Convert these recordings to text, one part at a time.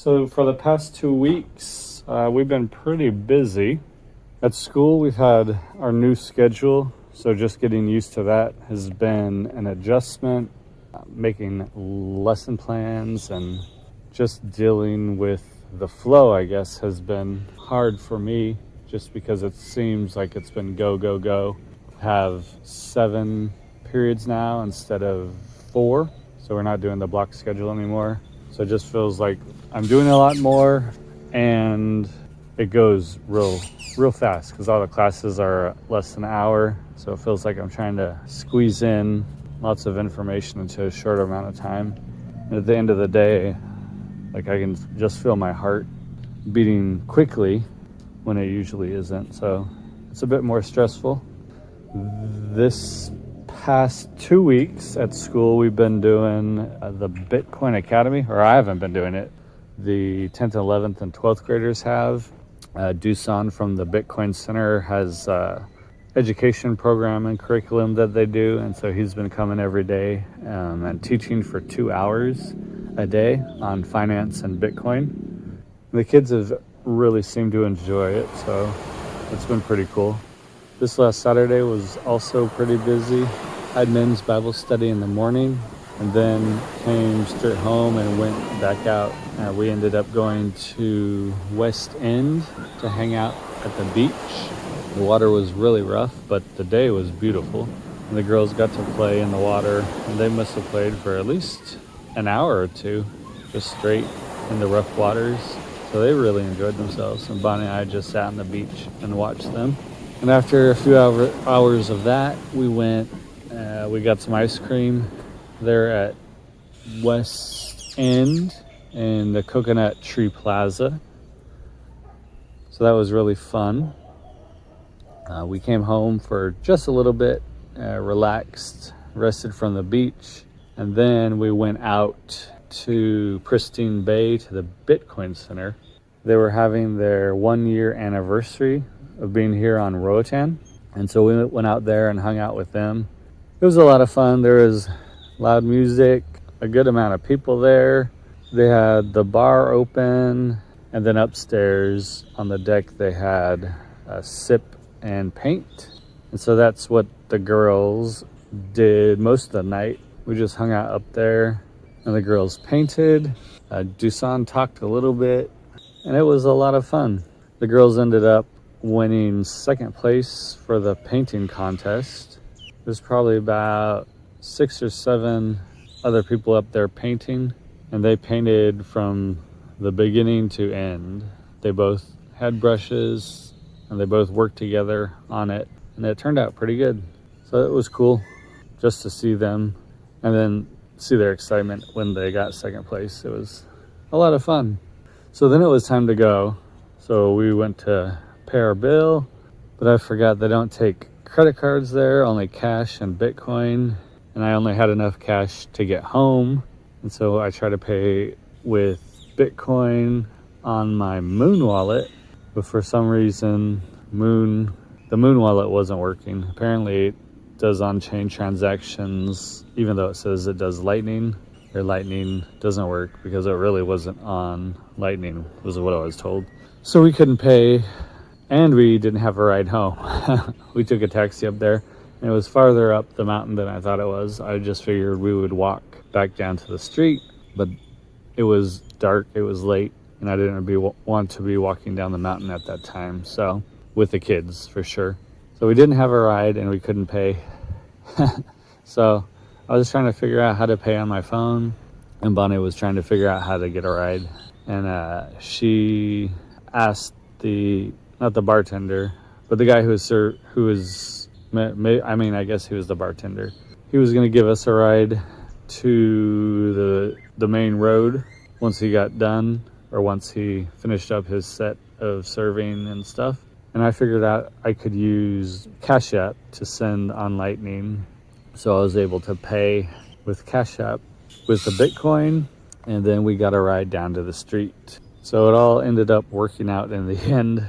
So for the past 2 weeks, we've been pretty busy. At school, we've had our new schedule, so just getting used to that has been an adjustment. Making lesson plans and just dealing with the flow, I guess, has been hard for me just because it seems like it's been go, go, go. Have 7 periods now instead of 4, so we're not doing the block schedule anymore. So it just feels like I'm doing a lot more, and it goes real fast because all the classes are less than an hour. So it feels like I'm trying to squeeze in lots of information into a short amount of time. And at the end of the day, like, I can just feel my heart beating quickly when it usually isn't. So it's a bit more stressful. This past 2 weeks at school, we've been doing the Bitcoin Academy, or I haven't been doing it. The 10th, 11th, and 12th graders have. Dusan from the Bitcoin Center has education program and curriculum that they do, and so he's been coming every day and teaching for 2 hours a day on finance and Bitcoin. The kids have really seemed to enjoy it, so it's been pretty cool. This last Saturday was also pretty busy. I had men's Bible study in the morning and then came straight home and went back out. We ended up going to West End to hang out at the beach. The water was really rough, but the day was beautiful. And the girls got to play in the water, and they must have played for at least an hour or two, just straight in the rough waters. So they really enjoyed themselves. And Bonnie and I just sat on the beach and watched them. And after a few hours of that, we got some ice cream there at West End in the Coconut Tree Plaza. So that was really fun. We came home for just a little bit, relaxed, rested from the beach, and then we went out to Pristine Bay to the Bitcoin Center. They were having their 1-year anniversary of being here on Roatan, and so we went out there and hung out with them. It was a lot of fun. There was loud music, a good amount of people there. They had the bar open, and then upstairs on the deck they had a sip and paint. And so that's what the girls did most of the night. We just hung out up there and the girls painted. Dusan talked a little bit, and it was a lot of fun. The girls ended up winning second place for the painting contest. There's probably about 6 or 7 other people up there painting, and they painted from the beginning to end. They both had brushes and they both worked together on it, and it turned out pretty good. So it was cool just to see them and then see their excitement when they got second place. It was a lot of fun. So then it was time to go. So we went to pay our bill, but I forgot they don't take credit cards there, only cash and Bitcoin. And I only had enough cash to get home. And so I tried to pay with Bitcoin on my Moon wallet, but for some reason, the Moon wallet wasn't working. Apparently it does on-chain transactions, even though it says it does Lightning. Or Lightning doesn't work because it really wasn't on Lightning, was what I was told. So we couldn't pay, and we didn't have a ride home. We took a taxi up there, and it was farther up the mountain than I thought it was. I just figured we would walk back down to the street, but it was dark, it was late, and I didn't want to be walking down the mountain at that time, so with the kids for sure. So we didn't have a ride and we couldn't pay. So I was trying to figure out how to pay on my phone, and Bonnie was trying to figure out how to get a ride. And she asked not the bartender, but the guy I guess he was the bartender. He was going to give us a ride to the main road once he got done, or once he finished up his set of serving and stuff. And I figured out I could use Cash App to send on Lightning. So I was able to pay with Cash App with the Bitcoin, and then we got a ride down to the street. So it all ended up working out in the end.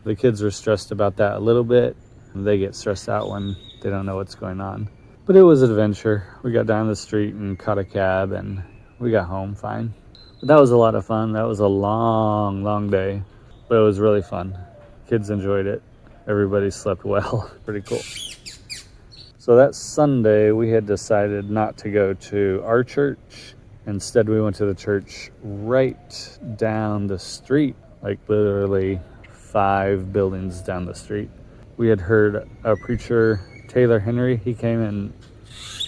The kids were stressed about that a little bit. They get stressed out when they don't know what's going on. But it was an adventure. We got down the street and caught a cab, and we got home fine. But that was a lot of fun. That was a long day, but it was really fun. Kids enjoyed it. Everybody slept well. Pretty cool. So that Sunday, we had decided not to go to our church. Instead, we went to the church right down the street, like literally 5 buildings down the street. We had heard a preacher, Taylor Henry. He came and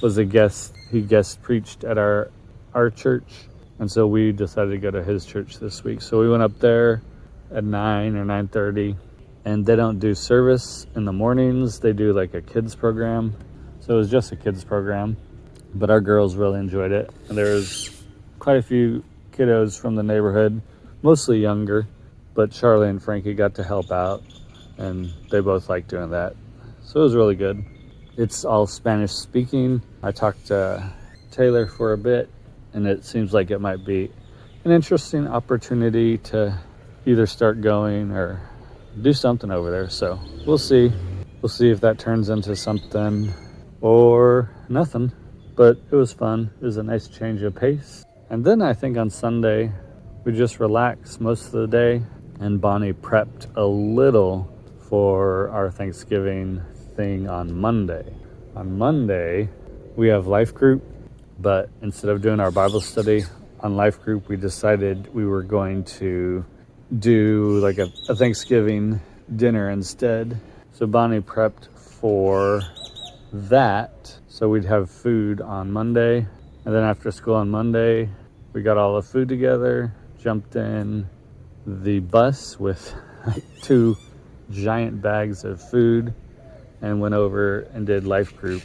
was a guest. He guest preached at our church. And so we decided to go to his church this week. So we went up there at 9 or 9:30. And they don't do service in the mornings. They do like a kids program. So it was just a kids program. But our girls really enjoyed it. And there was quite a few kiddos from the neighborhood, mostly younger. But Charlie and Frankie got to help out. And they both liked doing that. So it was really good. It's all Spanish speaking. I talked to Taylor for a bit. And it seems like it might be an interesting opportunity to either start going or do something over there. So we'll see if that turns into something or nothing. But it was fun. It was a nice change of pace. And then I think on Sunday we just relaxed most of the day, and Bonnie prepped a little for our Thanksgiving thing on Monday. On Monday we have life group, but instead of doing our Bible study on life group, we decided we were going to do like a Thanksgiving dinner instead. So Bonnie prepped for that. So we'd have food on Monday. And then after school on Monday, we got all the food together, jumped in the bus with like 2 giant bags of food, and went over and did life group.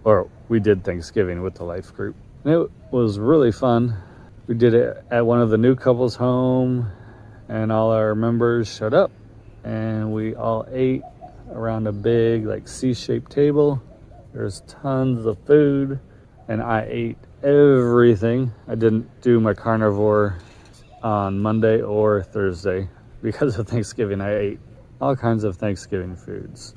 Or we did Thanksgiving with the life group. And it was really fun. We did it at one of the new couples' home. And all our members showed up, and we all ate around a big like C-shaped table. There's tons of food, and I ate everything. I didn't do my carnivore on Monday or Thursday because of Thanksgiving. I ate all kinds of Thanksgiving foods.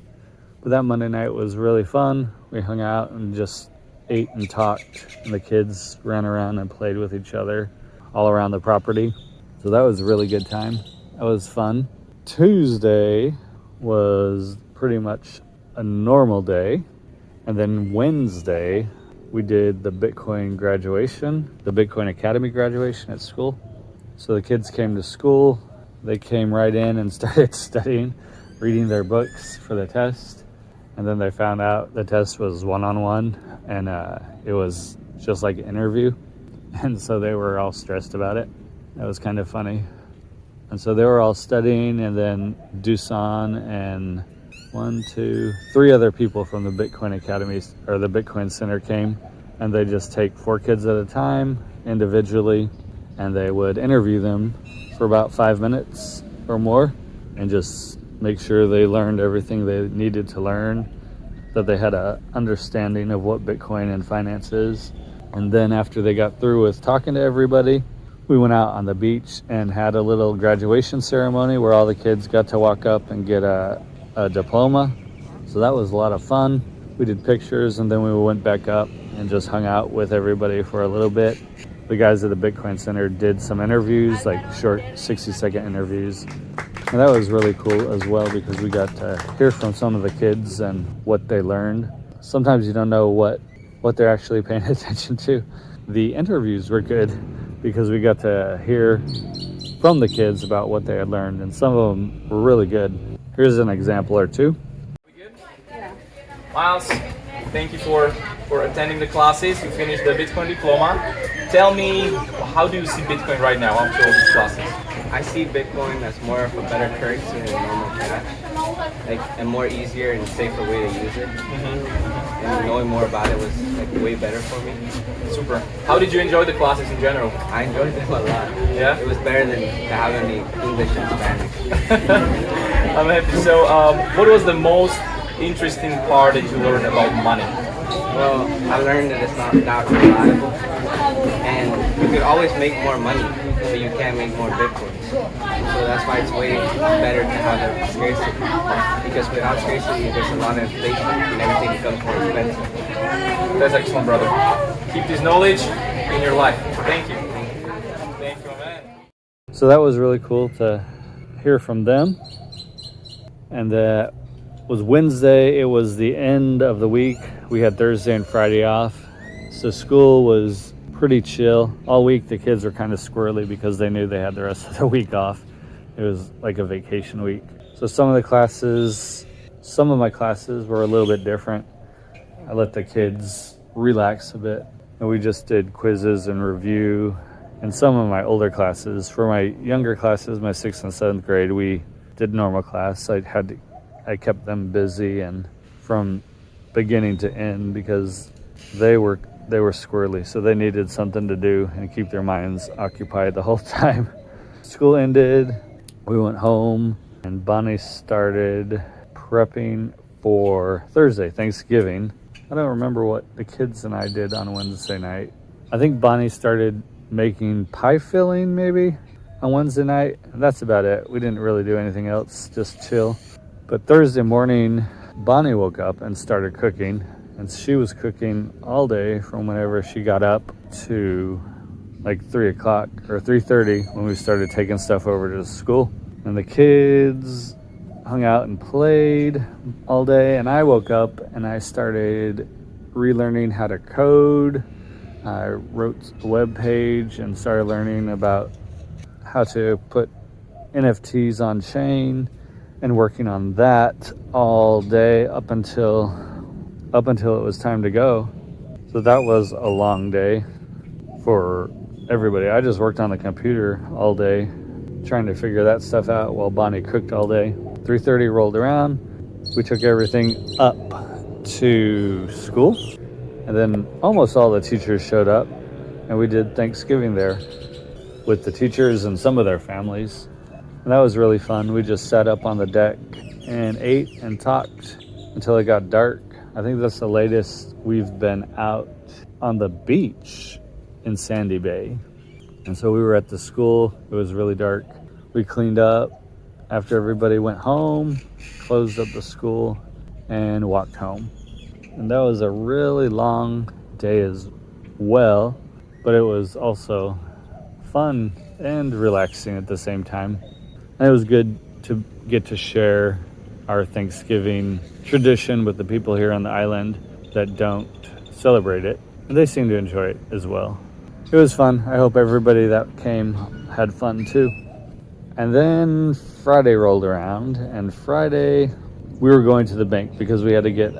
But that Monday night was really fun. We hung out and just ate and talked, and the kids ran around and played with each other all around the property. So that was a really good time. That was fun. Tuesday was pretty much a normal day. And then Wednesday, we did the Bitcoin graduation, the Bitcoin Academy graduation at school. So the kids came to school. They came right in and started studying, reading their books for the test. And then they found out the test was one-on-one, and it was just like an interview. And so they were all stressed about it. That was kind of funny. And so they were all studying, and then Dusan and 3 other people from the Bitcoin Academy or the Bitcoin Center came, and they just take 4 kids at a time individually, and they would interview them for about 5 minutes or more and just make sure they learned everything they needed to learn, that they had a understanding of what Bitcoin and finance is. And then after they got through with talking to everybody, we went out on the beach and had a little graduation ceremony where all the kids got to walk up and get a diploma. So that was a lot of fun. We did pictures, and then we went back up and just hung out with everybody for a little bit. The guys at the Bitcoin Center did some interviews, like short 60-second interviews. And that was really cool as well, because we got to hear from some of the kids and what they learned. Sometimes you don't know what they're actually paying attention to. The interviews were good because we got to hear from the kids about what they had learned, and some of them were really good. Here's an example or two. We good? Yeah. Miles, thank you for attending the classes. You finished the Bitcoin diploma. Tell me, how do you see Bitcoin right now after all these classes? I see Bitcoin as more of a better currency than normal cash, like a more easier and safer way to use it. And knowing more about it was like way better for me. Super. How did you enjoy the classes in general? I enjoyed them a lot. Yeah? It was better than having the English and Spanish. I'm happy. So, what was the most interesting part that you learned about money? Well, I learned that it's not reliable, and you could always make more money, but you can't make more Bitcoins. So that's why it's way better to have a scarcity, because without scarcity, there's a lot of inflation and everything becomes more expensive. That's excellent, brother. Keep this knowledge in your life. Thank you. So that was really cool to hear from them. And that was Wednesday. It was the end of the week. We had Thursday and Friday off. So school was pretty chill. All week the kids were kind of squirrely because they knew they had the rest of the week off. It was like a vacation week. So some of my classes were a little bit different. I let the kids relax a bit. And we just did quizzes and review. And some of my older classes, for my younger classes, my 6th and 7th grade, we did normal class. I kept them busy and from beginning to end because they were squirrely, so they needed something to do and keep their minds occupied the whole time. School ended, we went home, and Bonnie started prepping for Thursday, Thanksgiving. I don't remember what the kids and I did on Wednesday night. I think Bonnie started making pie filling maybe on Wednesday night. And that's about it. We didn't really do anything else, just chill. But Thursday morning, Bonnie woke up and started cooking. And she was cooking all day from whenever she got up to like 3 o'clock or 3:30 when we started taking stuff over to school. And the kids hung out and played all day. And I woke up and I started relearning how to code. I wrote a web page and started learning about how to put NFTs on chain and working on that all day up until it was time to go. So that was a long day for everybody. I just worked on the computer all day trying to figure that stuff out while Bonnie cooked all day. 3:30 rolled around. We took everything up to school. And then almost all the teachers showed up, and we did Thanksgiving there with the teachers and some of their families. And that was really fun. We just sat up on the deck and ate and talked until it got dark. I think that's the latest we've been out on the beach in Sandy Bay. And so we were at the school. It was really dark. We cleaned up after everybody went home, closed up the school, and walked home. And that was a really long day as well, but it was also fun and relaxing at the same time. And it was good to get to share our Thanksgiving tradition with the people here on the island that don't celebrate it. And they seem to enjoy it as well. It was fun. I hope everybody that came had fun too. And then Friday rolled around, and Friday we were going to the bank because we had to get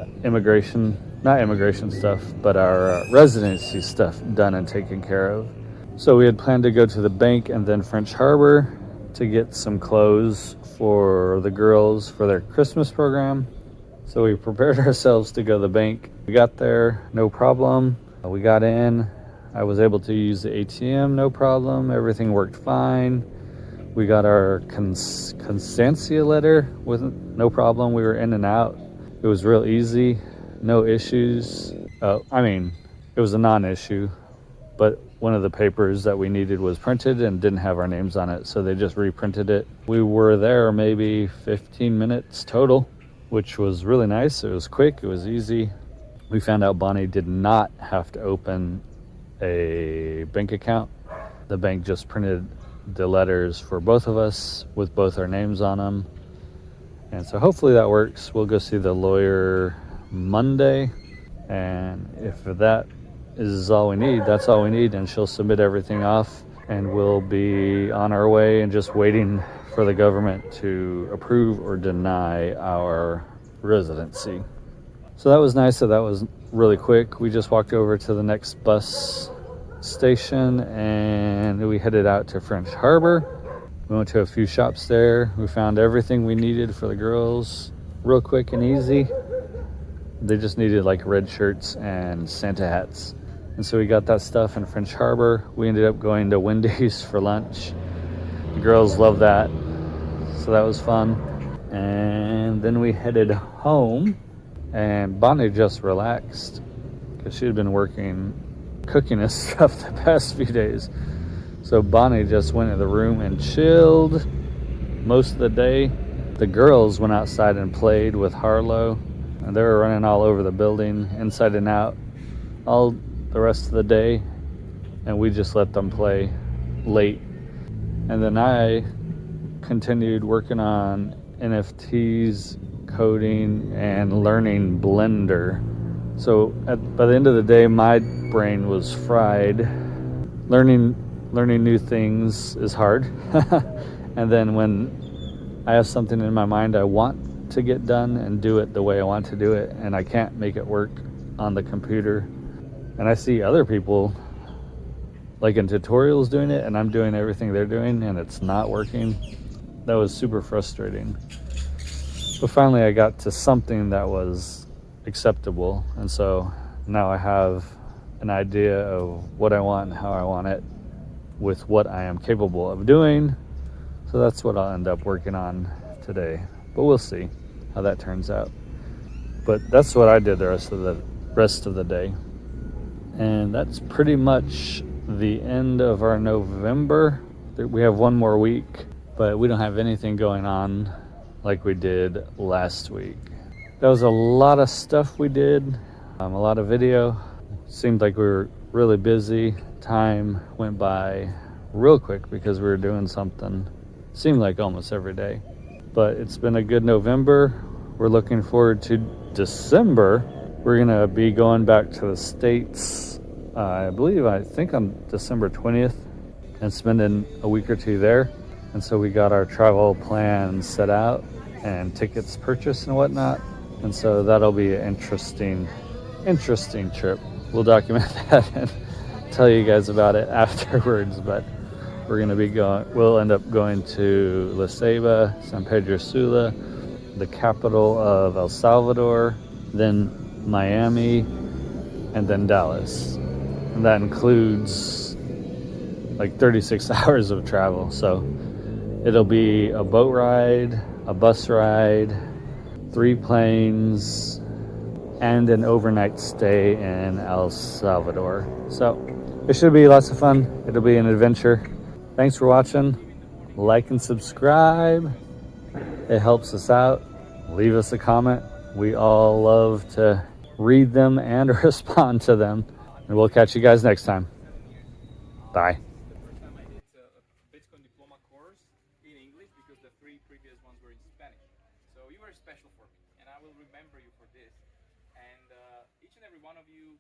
not immigration stuff, but our residency stuff done and taken care of. So we had planned to go to the bank and then French Harbor to get some clothes for the girls for their Christmas program. So we prepared ourselves to go to the bank. We got there, no problem. We got in. I was able to use the ATM, no problem. Everything worked fine. We got our constancia letter with no problem. We were in and out. It was real easy, no issues. It was a non-issue, but one of the papers that we needed was printed and didn't have our names on it, so they just reprinted it. We were there maybe 15 minutes total, which was really nice. It was quick, it was easy. We found out Bonnie did not have to open a bank account. The bank just printed the letters for both of us with both our names on them. And so hopefully that works. We'll go see the lawyer Monday. And if that is all we need, that's all we need. And she'll submit everything off and we'll be on our way and just waiting for the government to approve or deny our residency. So that was nice. So that was really quick. We just walked over to the next bus station and we headed out to French Harbor. We went to a few shops there. We found everything we needed for the girls real quick and easy. They just needed like red shirts and Santa hats. And so we got that stuff in French Harbor. We ended up going to Wendy's for lunch. The girls love that. So that was fun. And then we headed home and Bonnie just relaxed because she had been working cooking and stuff the past few days. So Bonnie just went in the room and chilled most of the day. The girls went outside and played with Harlow, and they were running all over the building, inside and out, all the rest of the day. And we just let them play late And then I continued working on NFTs, coding, and learning Blender. So by the end of the day, my brain was fried. Learning new things is hard. And then when I have something in my mind I want to get done and do it the way I want to do it, and I can't make it work on the computer, and I see other people like in tutorials doing it, and I'm doing everything they're doing and it's not working, that was super frustrating. But finally I got to something that was acceptable, and so now I have an idea of what I want and how I want it with what I am capable of doing. So that's what I'll end up working on today, but we'll see how that turns out. But that's what I did the rest of the day. And that's pretty much the end of our November. We have one more week, but we don't have anything going on like we did last week. That was a lot of stuff we did, a lot of video. Seemed like we were really busy. Time went by real quick because we were doing something, seemed like almost every day. But it's been a good November. We're looking forward to December. We're gonna be going back to the States, I think on December 20th, and spending a week or two there. And so we got our travel plan set out and tickets purchased and whatnot. And so that'll be an interesting trip. We'll document that and tell you guys about it afterwards. But we'll end up going to La Ceiba, San Pedro Sula, the capital of El Salvador, then Miami, and then Dallas. And that includes like 36 hours of travel. So it'll be a boat ride, a bus ride, 3 planes, and an overnight stay in El Salvador. So it should be lots of fun. It'll be an adventure. Thanks for watching. Like and subscribe. It helps us out. Leave us a comment. We all love to read them and respond to them. And we'll catch you guys next time. Bye. The first time I did a Bitcoin diploma course in English because the 3 previous ones were in Spanish. So you were special for me, and I will remember you for this. And each and every one of you